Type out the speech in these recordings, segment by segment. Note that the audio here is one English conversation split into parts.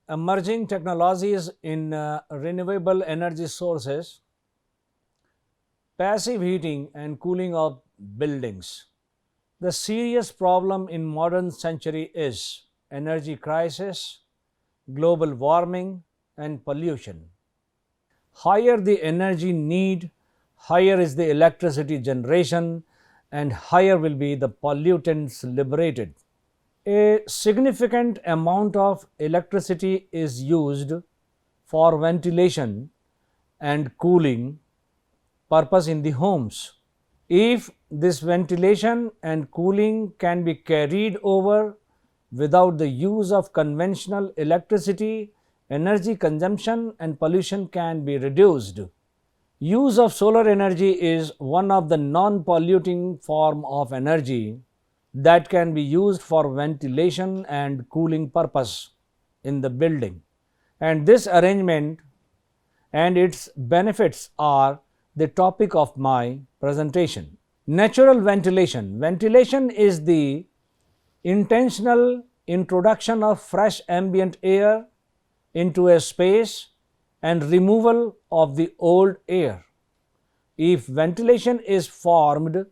emerging technologies in renewable energy sources, passive heating and cooling of buildings. The serious problem in modern century is energy crisis, global warming and pollution. Higher the energy need, higher is the electricity generation and higher will be the pollutants liberated. A significant amount of electricity is used for ventilation and cooling purpose in the homes. If this ventilation and cooling can be carried over without the use of conventional electricity, energy consumption and pollution can be reduced. Use of solar energy is one of the non-polluting form of energy that can be used for ventilation and cooling purpose in the building, and this arrangement and its benefits are the topic of my presentation. Natural ventilation. Ventilation is the intentional introduction of fresh ambient air into a space and removal of the old air. If ventilation is formed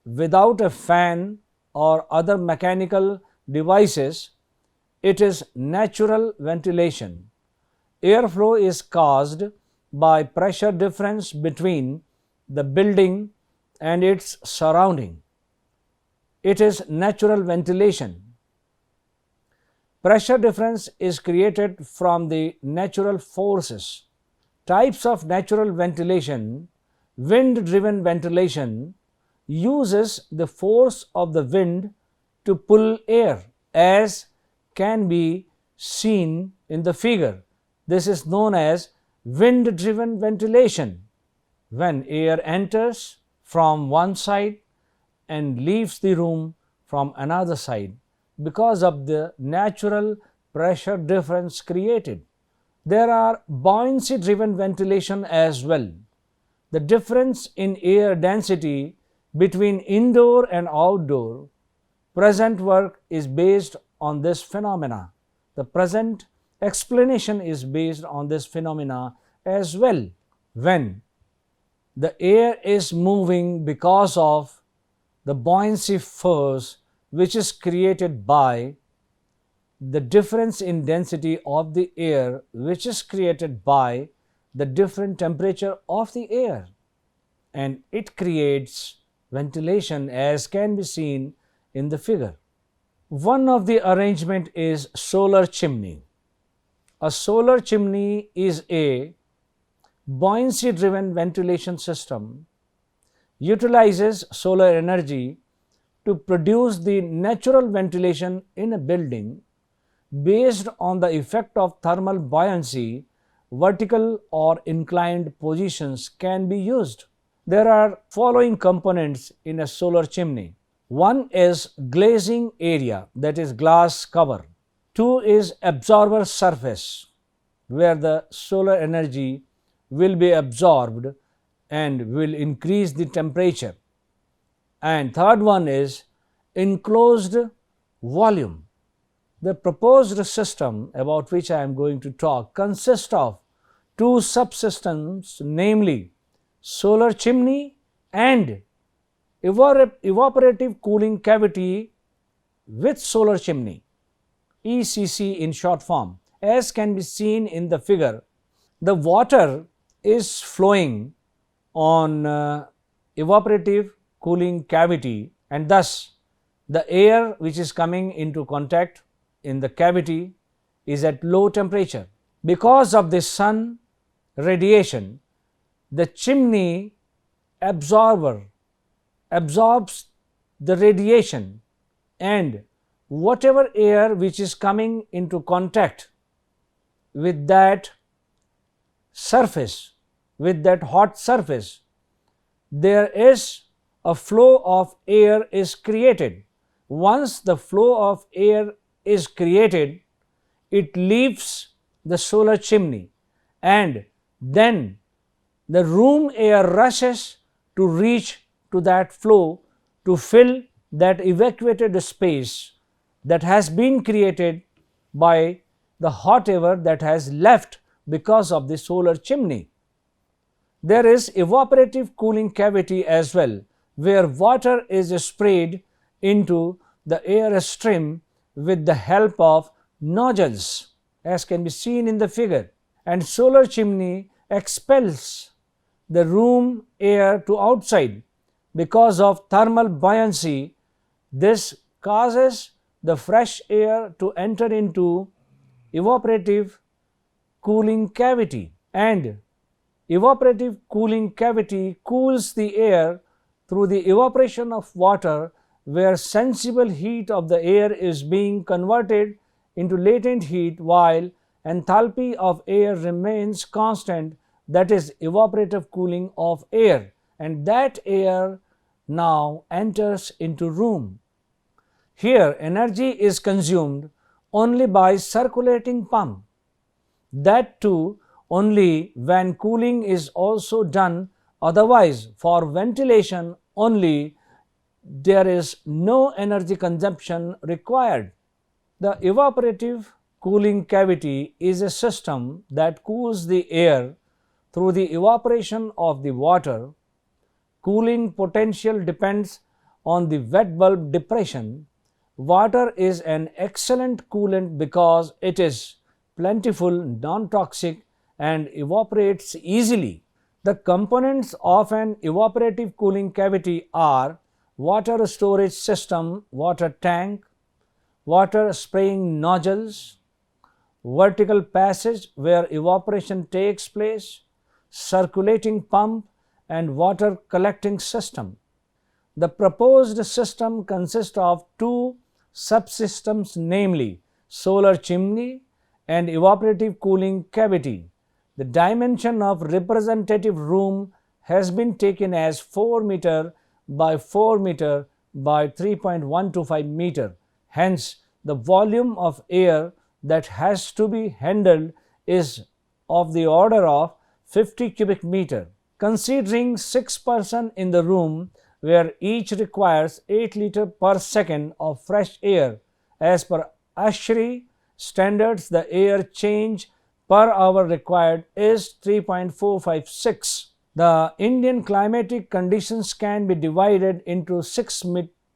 without a fan or other mechanical devices, it is natural ventilation. Airflow is caused by pressure difference between the building and its surrounding. It is natural ventilation. Pressure difference is created from the natural forces. Types of natural ventilation. Wind-driven ventilation uses the force of the wind to pull air, as can be seen in the figure. This is known as wind-driven ventilation. When air enters from one side and leaves the room from another side because of the natural pressure difference created. There are buoyancy-driven ventilation as well. The difference in air density between indoor and outdoor. Present work is based on this phenomena. The present explanation is based on this phenomena as well. When the air is moving because of the buoyancy force which is created by the difference in density of the air, which is created by the different temperature of the air, and it creates ventilation as can be seen in the figure. One of the arrangement is solar chimney. A solar chimney is a buoyancy driven ventilation system, utilizes solar energy to produce the natural ventilation in a building based on the effect of thermal buoyancy. Vertical or inclined positions can be used. There are following components in a solar chimney. One is glazing area, that is glass cover. Two is absorber surface, where the solar energy will be absorbed and will increase the temperature. And third one is enclosed volume. The proposed system about which I am going to talk consists of two subsystems, namely solar chimney and evaporative cooling cavity with solar chimney, ECC in short form. As can be seen in the figure, the water is flowing on evaporative cooling cavity, and thus the air which is coming into contact in the cavity is at low temperature. Because of the sun radiation, the chimney absorber absorbs the radiation, and whatever air which is coming into contact with that surface, with that hot surface, there is a flow of air is created. Once the flow of air is created, it leaves the solar chimney, and then the room air rushes to reach to that flow to fill that evacuated space that has been created by the hot air that has left because of the solar chimney. There is evaporative cooling cavity as well, where water is sprayed into the air stream with the help of nozzles, as can be seen in the figure, and solar chimney expels the room air to outside because of thermal buoyancy. This causes the fresh air to enter into evaporative cooling cavity, and evaporative cooling cavity cools the air through the evaporation of water, where sensible heat of the air is being converted into latent heat while enthalpy of air remains constant, that is evaporative cooling of air, and that air now enters into room. Here energy is consumed only by circulating pump, that too only when cooling is also done, otherwise for ventilation only there is no energy consumption required. The evaporative cooling cavity is a system that cools the air through the evaporation of the water. Cooling potential depends on the wet bulb depression. Water is an excellent coolant because it is plentiful, non-toxic, and evaporates easily. The components of an evaporative cooling cavity are water storage system, water tank, water spraying nozzles, vertical passage where evaporation takes place, circulating pump, and water collecting system. The proposed system consists of two subsystems, namely solar chimney and evaporative cooling cavity. The dimension of representative room has been taken as 4 meter by 4 meter by 3.125 meter. Hence, the volume of air that has to be handled is of the order of 50 cubic meter. Considering 6 persons in the room, where each requires 8 liters per second of fresh air, as per ASHRAE standards, the air change per hour required is 3.456. The Indian climatic conditions can be divided into 6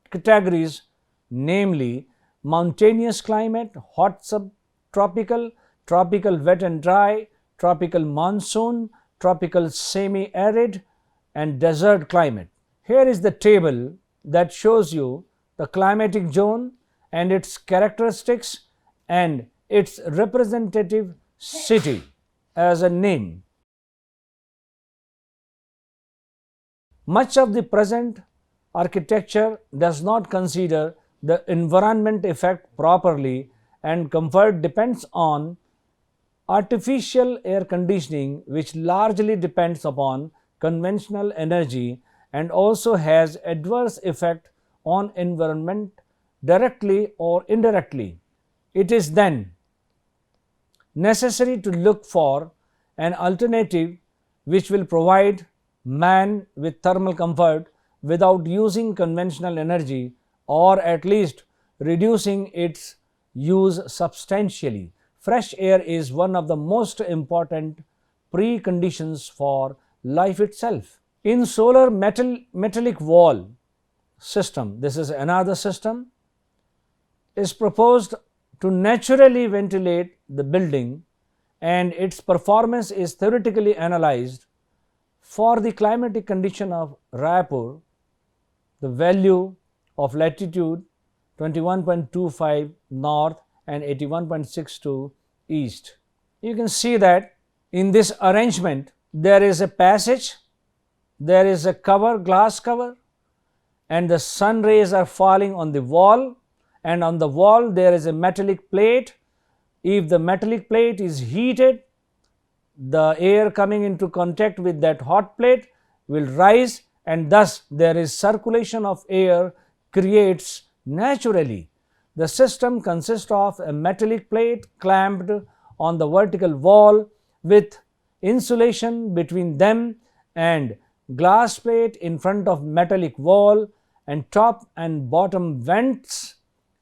categories, namely mountainous climate, hot subtropical, tropical wet and dry, tropical monsoon, tropical semi-arid, and desert climate. Here is the table that shows you the climatic zone and its characteristics and its representative city as a name. Much of the present architecture does not consider the environment effect properly, and comfort depends on artificial air conditioning, which largely depends upon conventional energy and also has adverse effect on environment directly or indirectly. It is then necessary to look for an alternative which will provide man with thermal comfort without using conventional energy, or at least reducing its use substantially. Fresh air is one of the most important preconditions for life itself. In solar metallic wall system, this is another system, is proposed to naturally ventilate the building, and its performance is theoretically analyzed. For the climatic condition of Raipur, the value of latitude 21.25 north and 81.62 east. You can see that in this arrangement there is a passage, there is a cover, glass cover, and the sun rays are falling on the wall, and on the wall there is a metallic plate. If the metallic plate is heated, the air coming into contact with that hot plate will rise, and thus there is circulation of air creates naturally. The system consists of a metallic plate clamped on the vertical wall with insulation between them, and glass plate in front of metallic wall, and top and bottom vents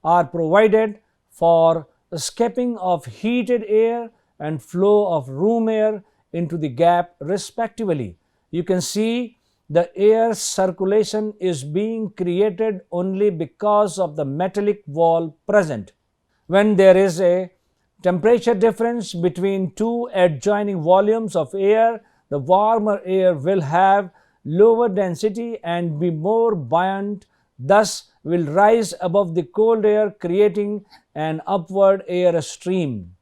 are provided for escaping of heated air and flow of room air into the gap respectively. You can see the air circulation is being created only because of the metallic wall present. When there is a temperature difference between two adjoining volumes of air, the warmer air will have lower density and be more buoyant, thus will rise above the cold air, creating an upward air stream.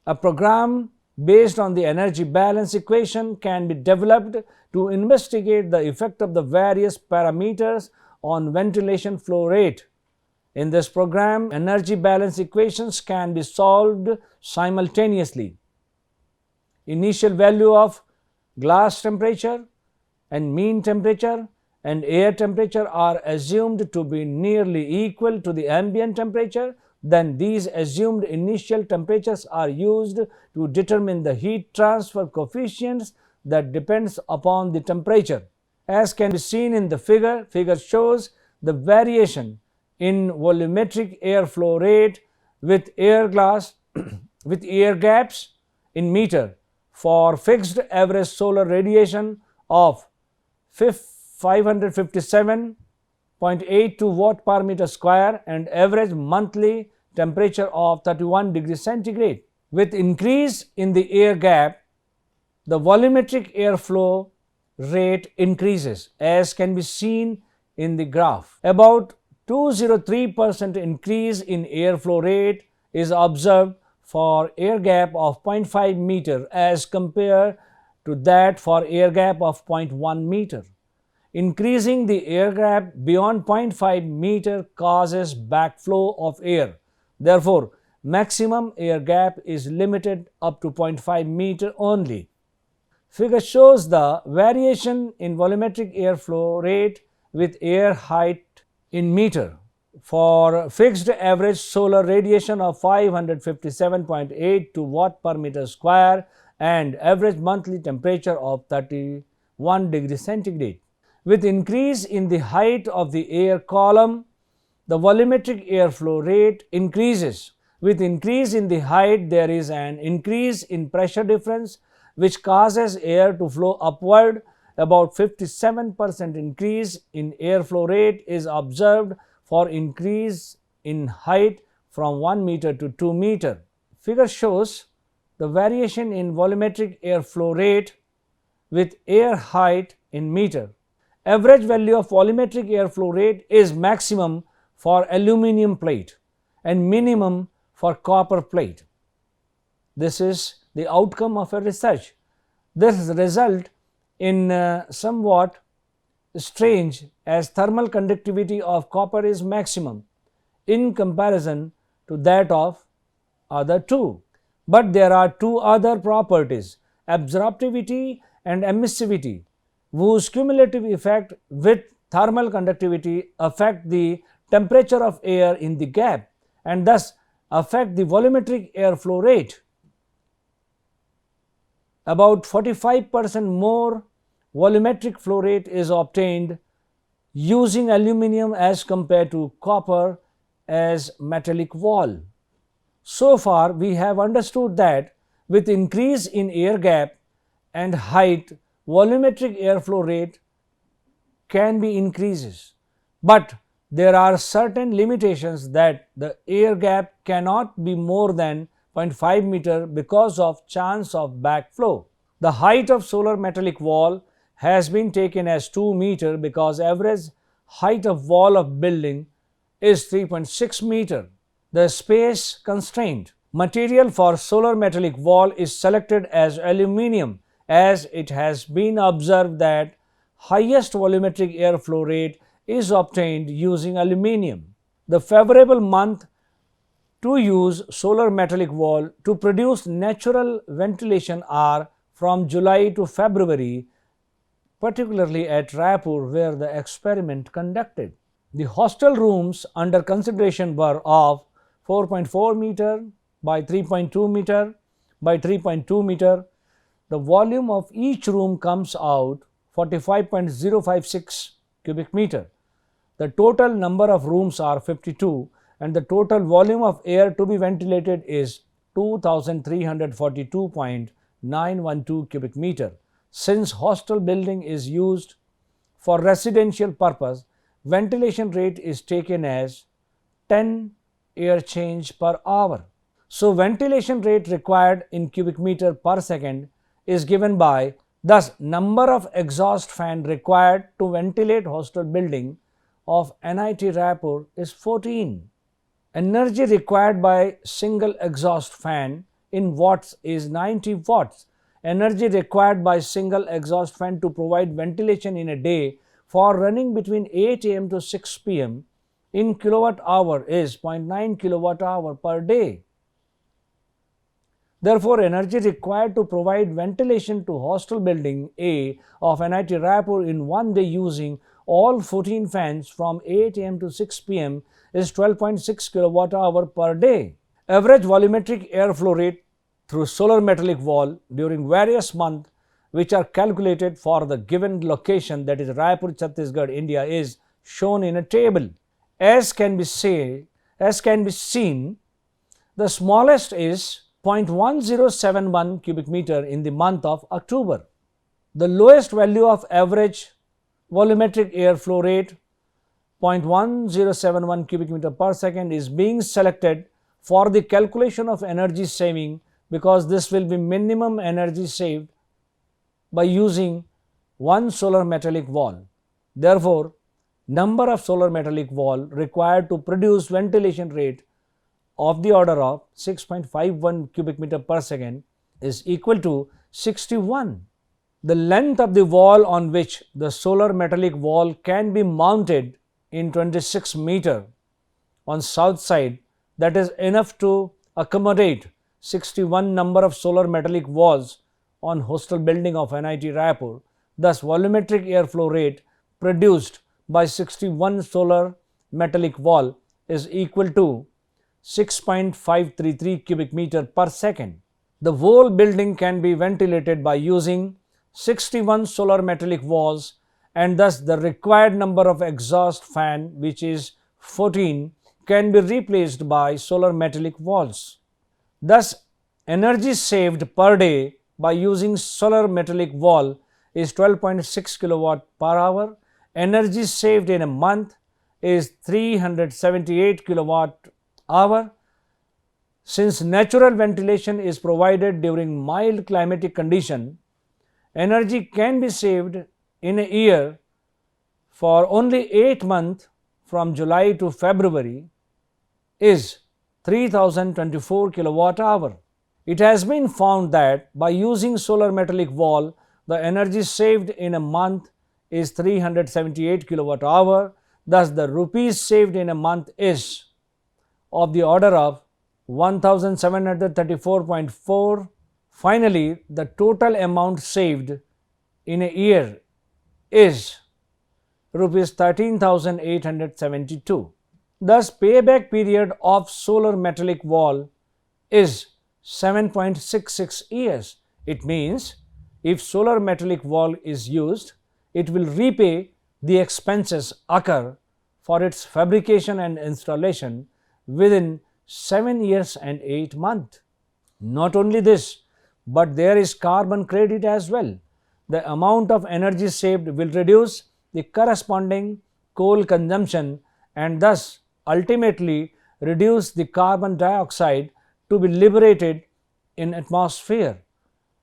A program based on the energy balance equation can be developed to investigate the effect of the various parameters on ventilation flow rate. In this program, energy balance equations can be solved simultaneously. Initial value of glass temperature and mean temperature and air temperature are assumed to be nearly equal to the ambient temperature. Then these assumed initial temperatures are used to determine the heat transfer coefficients that depends upon the temperature. As can be seen in the figure shows the variation in volumetric airflow rate with air gaps in meter for fixed average solar radiation of 557.82 watt per meter square and average monthly temperature of 31 degrees centigrade. With increase in the air gap, the volumetric airflow rate increases, as can be seen in the graph. About 203% increase in airflow rate is observed for air gap of 0.5 meter as compared to that for air gap of 0.1 meter. Increasing the air gap beyond 0.5 meter causes backflow of air. Therefore, maximum air gap is limited up to 0.5 meter only. Figure shows the variation in volumetric airflow rate with air height in meter for fixed average solar radiation of 557.82 watt per meter square and average monthly temperature of 31 degrees centigrade. With increase in the height of the air column, the volumetric airflow rate increases. With increase in the height, there is an increase in pressure difference which causes air to flow upward. About 57% increase in airflow rate is observed for increase in height from 1 meter to 2 meter. Figure shows the variation in volumetric airflow rate with air height in meter. Average value of volumetric airflow rate is maximum for aluminum plate and minimum for copper plate. This is the outcome of a research. This result in somewhat strange as thermal conductivity of copper is maximum in comparison to that of other two. But there are two other properties, absorptivity and emissivity, whose cumulative effect with thermal conductivity affect the temperature of air in the gap and thus affect the volumetric airflow rate. About 45% more volumetric flow rate is obtained using aluminum as compared to copper as metallic wall. So far, we have understood that with increase in air gap and height, volumetric airflow rate can be increases. But there are certain limitations that the air gap cannot be more than 0.5 meter because of chance of backflow. The height of solar metallic wall has been taken as 2 meter because average height of wall of building is 3.6 meter. The space constraint. Material for solar metallic wall is selected as aluminum as it has been observed that highest volumetric airflow rate is obtained using aluminum. The favorable month to use solar metallic wall to produce natural ventilation are from July to February, particularly at Raipur where the experiment conducted. The hostel rooms under consideration were of 4.4 meter by 3.2 meter by 3.2 meter. The volume of each room comes out 45.056 cubic meter. The total number of rooms are 52 and the total volume of air to be ventilated is 2342.912 cubic meter. Since hostel building is used for residential purpose, ventilation rate is taken as 10 air change per hour. So, ventilation rate required in cubic meter per second is given by, thus number of exhaust fan required to ventilate hostel building of NIT Raipur is 14. Energy required by single exhaust fan in watts is 90 watts. Energy required by single exhaust fan to provide ventilation in a day for running between 8 am to 6 pm in kilowatt hour is 0.9 kilowatt hour per day. Therefore, energy required to provide ventilation to hostel building A of NIT Raipur in one day using all 14 fans from 8 am to 6 pm is 12.6 kilowatt hour per day. Average volumetric airflow rate through solar metallic wall during various months which are calculated for the given location, that is Raipur, Chhattisgarh, India, is shown in a table. As can be seen, the smallest is 0.1071 cubic meter in the month of October. The lowest value of average volumetric airflow rate 0.1071 cubic meter per second is being selected for the calculation of energy saving, because this will be minimum energy saved by using one solar metallic wall. Therefore, number of solar metallic wall required to produce ventilation rate of the order of 6.51 cubic meter per second is equal to 61. The length of the wall on which the solar metallic wall can be mounted in 26 meter on south side, that is enough to accommodate 61 number of solar metallic walls on hostel building of NIT Raipur. Thus, volumetric airflow rate produced by 61 solar metallic wall is equal to 6.533 cubic meter per second. The whole building can be ventilated by using 61 solar metallic walls, and thus the required number of exhaust fan, which is 14, can be replaced by solar metallic walls. Thus, energy saved per day by using solar metallic wall is 12.6 kilowatt per hour. Energy saved in a month is 378 kilowatt hour. Since natural ventilation is provided during mild climatic condition, energy can be saved in a year for only 8 months from July to February is 3024 kilowatt hour. It has been found that by using solar metallic wall, the energy saved in a month is 378 kilowatt hour. Thus, the rupees saved in a month is of the order of 1734.4. Finally, the total amount saved in a year is rupees 13,872. Thus, payback period of solar metallic wall is 7.66 years. It means if solar metallic wall is used, it will repay the expenses occur for its fabrication and installation within 7 years and 8 months. Not only this, but there is carbon credit as well. The amount of energy saved will reduce the corresponding coal consumption and thus ultimately reduce the carbon dioxide to be liberated in atmosphere.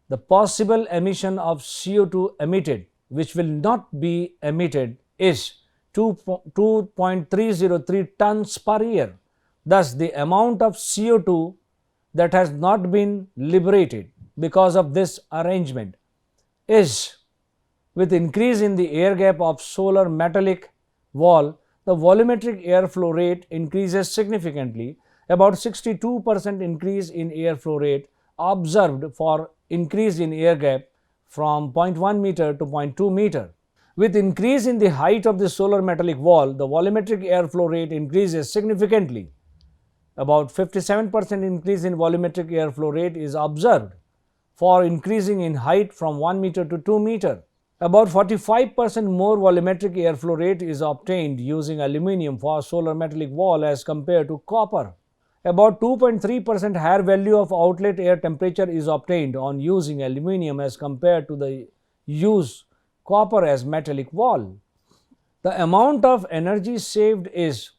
The possible emission of CO2 emitted, which will not be emitted, is 2.303 tons per year. Thus, the amount of CO2 that has not been liberated because of this arrangement is, with increase in the air gap of solar metallic wall, the volumetric airflow rate increases significantly. About 62% increase in airflow rate observed for increase in air gap from 0.1 meter to 0.2 meter. With increase in the height of the solar metallic wall, the volumetric airflow rate increases significantly. About 57% increase in volumetric airflow rate is observed for increasing in height from 1 meter to 2 meter. About 45% more volumetric airflow rate is obtained using aluminum for solar metallic wall as compared to copper. About 2.3% higher value of outlet air temperature is obtained on using aluminum as compared to the use copper as metallic wall. The amount of energy saved is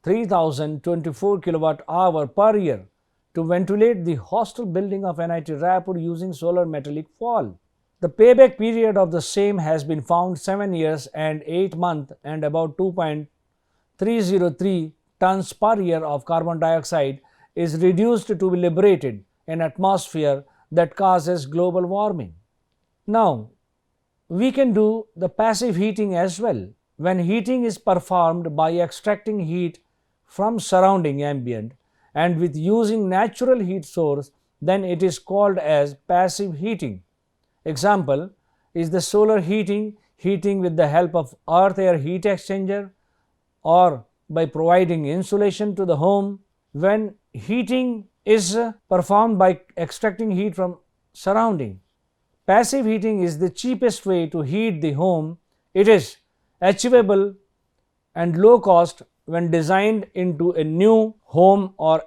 3024 kilowatt hour per year to ventilate the hostel building of NIT Raipur using solar metallic wall. The payback period of the same has been found 7 years and 8 months, and about 2.303 tons per year of carbon dioxide is reduced to be liberated in atmosphere that causes global warming. Now, we can do the passive heating as well. When heating is performed by extracting heat from surrounding ambient and with using natural heat source, then it is called as passive heating. Example is the solar heating with the help of earth air heat exchanger or by providing insulation to the home. When heating is performed by extracting heat from surrounding. Passive heating is the cheapest way to heat the home. It is achievable and low cost when designed into a new home or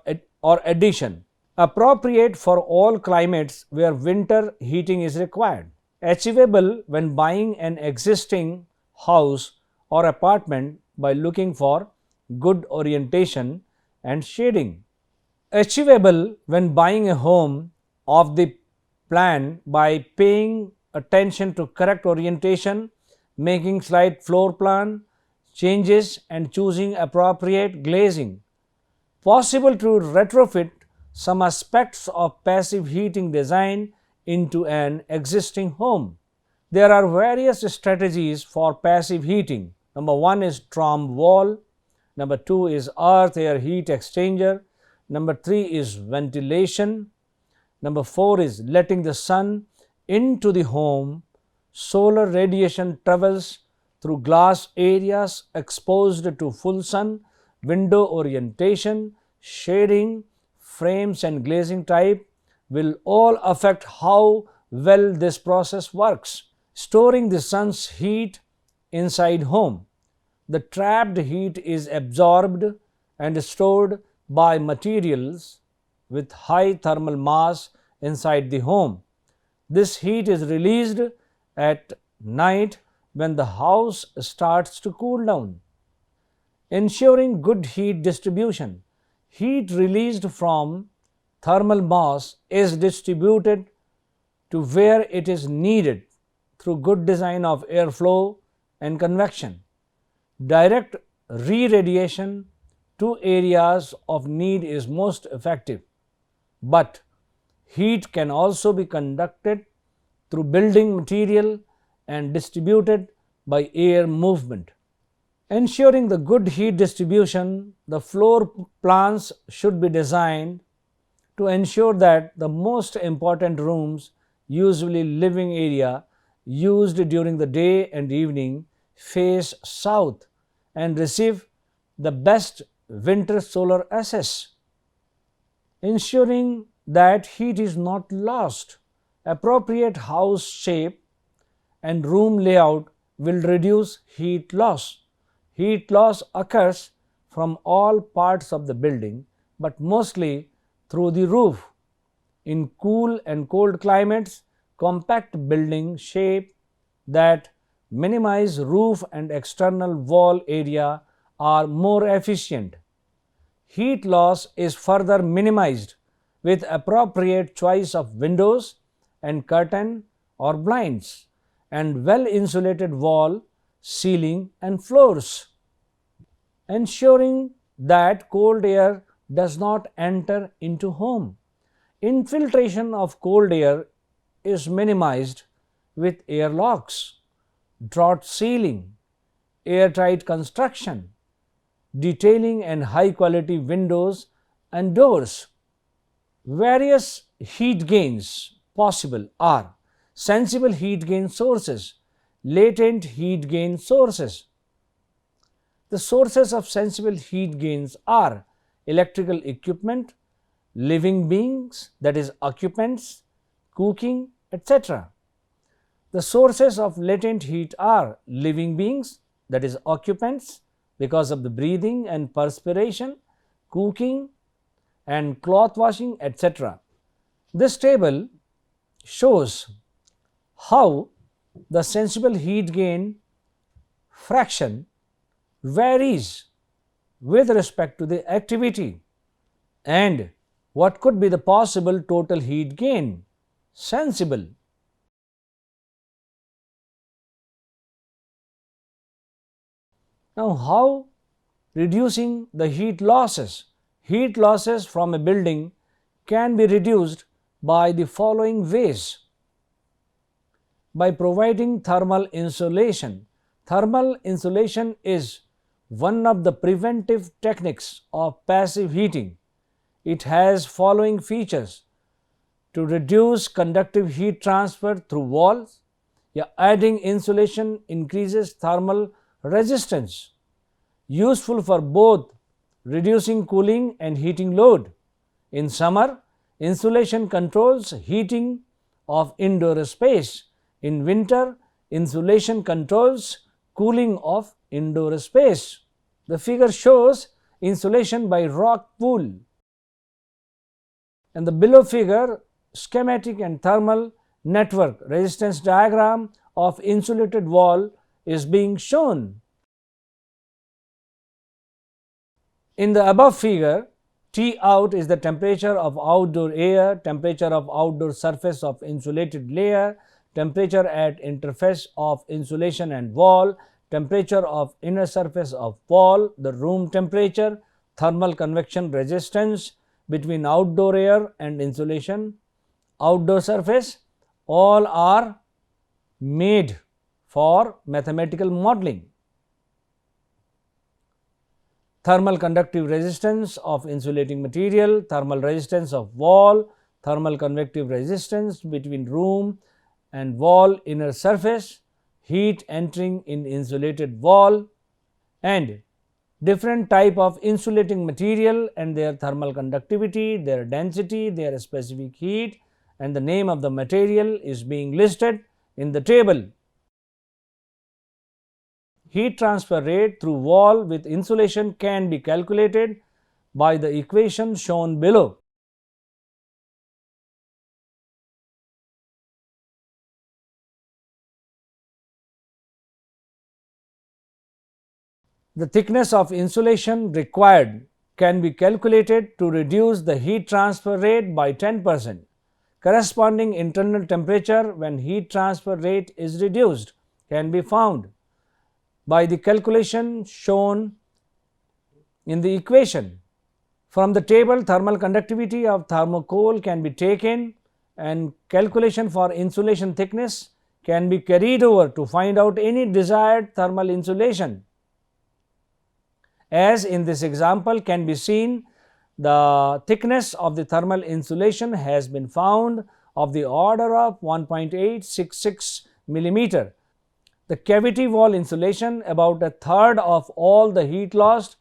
addition. Appropriate for all climates where winter heating is required. Achievable when buying an existing house or apartment by looking for good orientation and shading. Achievable when buying a home of the plan by paying attention to correct orientation, making slight floor plan changes and choosing appropriate glazing. Possible to retrofit some aspects of passive heating design into an existing home. There are various strategies for passive heating. Number 1 is Trom wall. Number 2 is earth air heat exchanger. Number 3 is ventilation. Number 4 is letting the sun into the home. Solar radiation travels through glass areas exposed to full sun. Window orientation, shading, frames and glazing type will all affect how well this process works. Storing the sun's heat inside home. The trapped heat is absorbed and stored by materials with high thermal mass inside the home. This heat is released at night when the house starts to cool down. Ensuring good heat distribution. Heat released from thermal mass is distributed to where it is needed through good design of airflow and convection. Direct re-radiation to areas of need is most effective, but heat can also be conducted through building material and distributed by air movement. Ensuring the good heat distribution, the floor plans should be designed to ensure that the most important rooms, usually living area, used during the day and evening face south and receive the best winter solar access. Ensuring that heat is not lost. Appropriate house shape and room layout will reduce heat loss. Heat loss occurs from all parts of the building, but mostly through the roof. In cool and cold climates, compact building shape that minimize roof and external wall area are more efficient. Heat loss is further minimized with appropriate choice of windows and curtain or blinds and well insulated wall, ceiling and floors. Ensuring that cold air does not enter into home. Infiltration of cold air is minimized with airlocks, draught sealing, airtight construction, detailing and high quality windows and doors. Various heat gains possible are sensible heat gain sources, latent heat gain sources. The sources of sensible heat gains are electrical equipment, living beings, that is occupants, cooking, etc. The sources of latent heat are living beings, that is occupants, because of the breathing and perspiration, cooking and cloth washing, etc. This table shows how the sensible heat gain fraction varies with respect to the activity and what could be the possible total heat gain sensible. Now, how reducing the heat losses? Heat losses from a building can be reduced by the following ways. By providing thermal insulation. Thermal insulation is one of the preventive techniques of passive heating. It has following features: to reduce conductive heat transfer through walls. Adding insulation increases thermal resistance, useful for both reducing cooling and heating load. In summer, insulation controls heating of indoor space. In winter, insulation controls cooling of indoor space. The figure shows insulation by rock pool, and the below figure schematic and thermal network resistance diagram of insulated wall is being shown. In the above figure, T out is the temperature of outdoor air, temperature of outdoor surface of insulated layer, temperature at interface of insulation and wall, temperature of inner surface of wall, the room temperature, thermal convection resistance between outdoor air and insulation, outdoor surface, all are made for mathematical modeling. Thermal conductive resistance of insulating material, thermal resistance of wall, thermal convective resistance between room and wall inner surface, heat entering in insulated wall, and different type of insulating material and their thermal conductivity, their density, their specific heat, and the name of the material is being listed in the table. Heat transfer rate through wall with insulation can be calculated by the equation shown below. The thickness of insulation required can be calculated to reduce the heat transfer rate by 10%. Corresponding internal temperature when heat transfer rate is reduced can be found by the calculation shown in the equation. From the table, thermal conductivity of thermocol can be taken and calculation for insulation thickness can be carried over to find out any desired thermal insulation. As in this example can be seen, the thickness of the thermal insulation has been found of the order of 1.866 millimeter. The cavity wall insulation, about a third of all the heat lost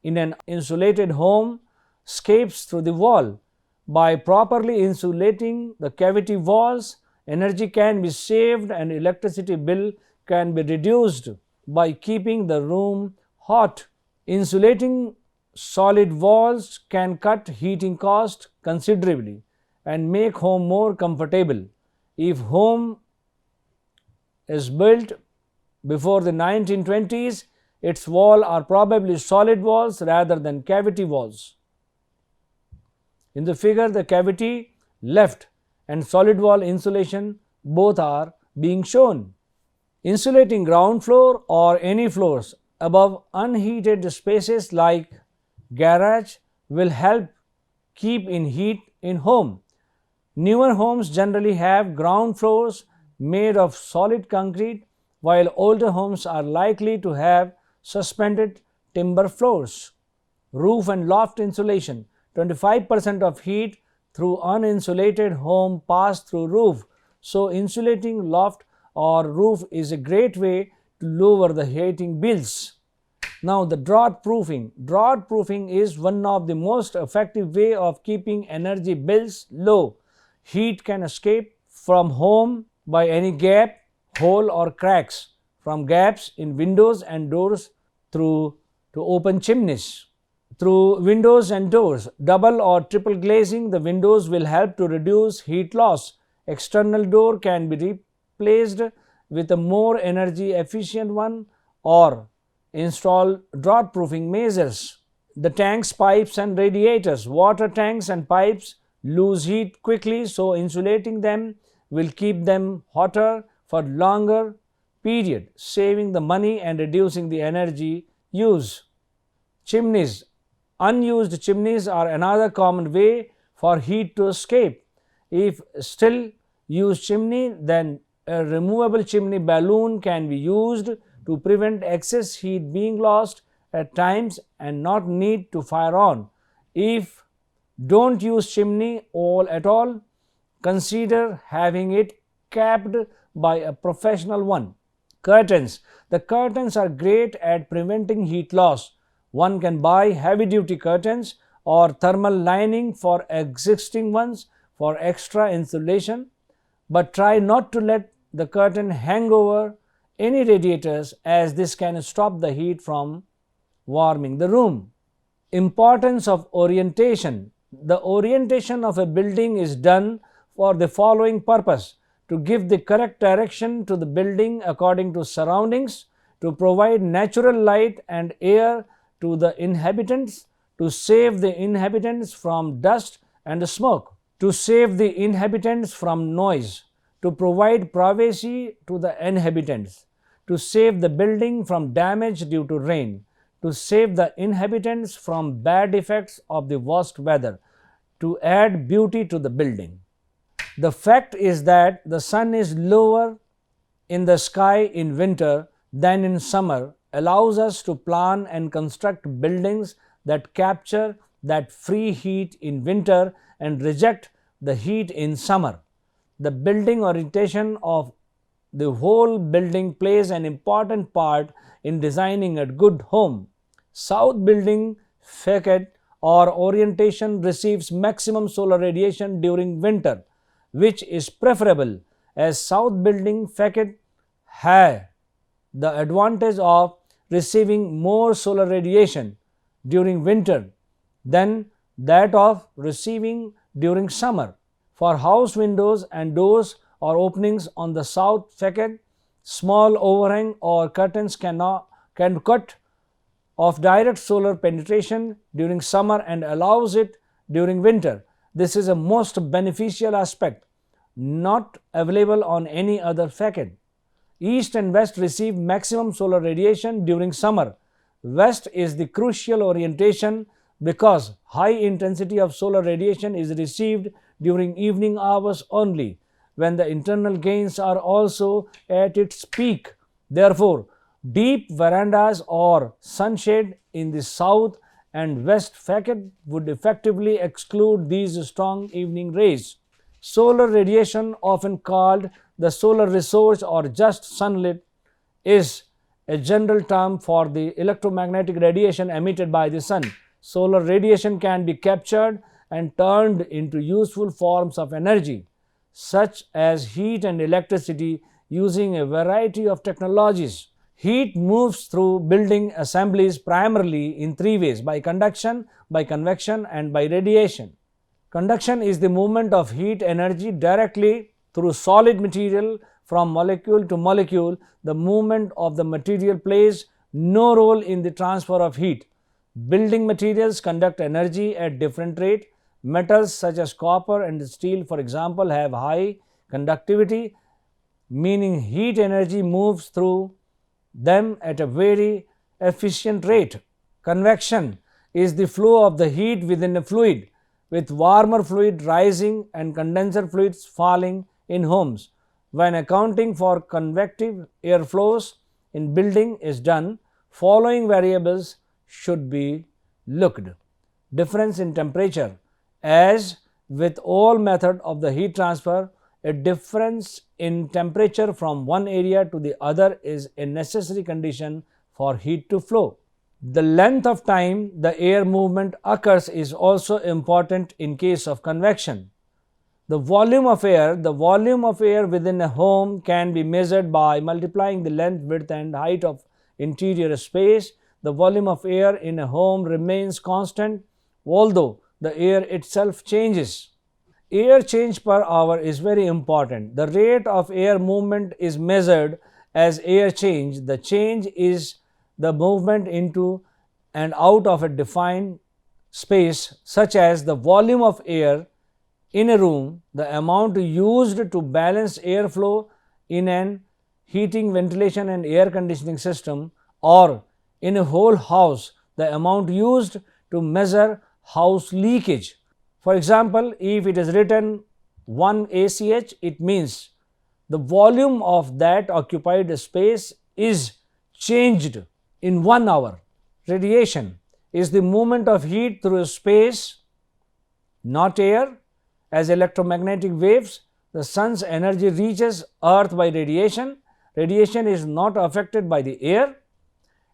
in an insulated home, escapes through the wall. By properly insulating the cavity walls, energy can be saved and electricity bill can be reduced by keeping the room hot. Insulating solid walls can cut heating cost considerably and make home more comfortable. If home is built before the 1920s, its walls are probably solid walls rather than cavity walls. In the figure, the cavity left and solid wall insulation both are being shown. Insulating ground floor or any floors above unheated spaces like garage will help keep in heat in home. Newer homes generally have ground floors made of solid concrete, while older homes are likely to have suspended timber floors. Roof and loft insulation. 25% of heat through uninsulated home pass through roof. So insulating loft or roof is a great way to lower the heating bills. Now the draught proofing. Draught proofing is one of the most effective way of keeping energy bills low. Heat can escape from home by any gap hole or cracks from gaps in windows and doors through to open chimneys. Through windows and doors, double or triple glazing the windows will help to reduce heat loss. External door can be replaced with a more energy efficient one or install drought proofing measures. The tanks, pipes and radiators. Water tanks and pipes lose heat quickly, so insulating them will keep them hotter for longer period, saving the money and reducing the energy use. Chimneys. Unused chimneys are another common way for heat to escape. If still used chimney, then a removable chimney balloon can be used to prevent excess heat being lost at times and not need to fire on. If don't use chimney at all, consider having it capped by a professional one. Curtains. The curtains are great at preventing heat loss. One can buy heavy duty curtains or thermal lining for existing ones for extra insulation, but try not to let the curtain hang over any radiators, as this can stop the heat from warming the room. Importance of orientation. The orientation of a building is done for the following purpose: to give the correct direction to the building according to surroundings, to provide natural light and air to the inhabitants, to save the inhabitants from dust and smoke, to save the inhabitants from noise, to provide privacy to the inhabitants, to save the building from damage due to rain, to save the inhabitants from bad effects of the worst weather, to add beauty to the building. The fact is that the sun is lower in the sky in winter than in summer allows us to plan and construct buildings that capture that free heat in winter and reject the heat in summer. The building orientation of the whole building plays an important part in designing a good home. South building facade or orientation receives maximum solar radiation during winter, which is preferable, as south building facade have the advantage of receiving more solar radiation during winter than that of receiving during summer. For house windows and doors or openings on the south facade, small overhang or curtains can cut off direct solar penetration during summer and allows it during winter. This is a most beneficial aspect, not available on any other facade. East and west receive maximum solar radiation during summer. West is the crucial orientation because high intensity of solar radiation is received during evening hours only, when the internal gains are also at its peak. Therefore, deep verandas or sunshade in the south and west facade would effectively exclude these strong evening rays. Solar radiation, often called the solar resource or just sunlight, is a general term for the electromagnetic radiation emitted by the sun. Solar radiation can be captured and turned into useful forms of energy, such as heat and electricity, using a variety of technologies. Heat moves through building assemblies primarily in three ways: by conduction, by convection, and by radiation. Conduction is the movement of heat energy directly through solid material from molecule to molecule. The movement of the material plays no role in the transfer of heat. Building materials conduct energy at different rate. Metals such as copper and steel, for example, have high conductivity, meaning heat energy moves through them at a very efficient rate. Convection is the flow of the heat within a fluid, with warmer fluid rising and condenser fluids falling in homes. When accounting for convective airflows in building is done, following variables should be looked. Difference in temperature. As with all method of the heat transfer, a difference in temperature from one area to the other is a necessary condition for heat to flow. The length of time the air movement occurs is also important in case of convection. The volume of air within a home can be measured by multiplying the length, width and height of interior space. The volume of air in a home remains constant, although the air itself changes. Air change per hour is very important. The rate of air movement is measured as air change. The change is the movement into and out of a defined space, such as the volume of air in a room, the amount used to balance airflow in an heating, ventilation and air conditioning system, or in a whole house, the amount used to measure house leakage. For example, if it is written 1 ACH, it means the volume of that occupied space is changed in 1 hour. Radiation is the movement of heat through space, not air. As electromagnetic waves, the sun's energy reaches earth by radiation. Radiation is not affected by the air,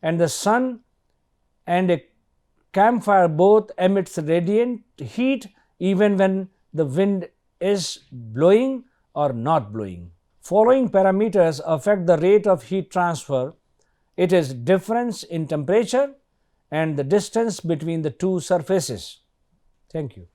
and the sun and a campfire both emits radiant heat even when the wind is blowing or not blowing. Following parameters affect the rate of heat transfer. It is difference in temperature and the distance between the two surfaces. Thank you.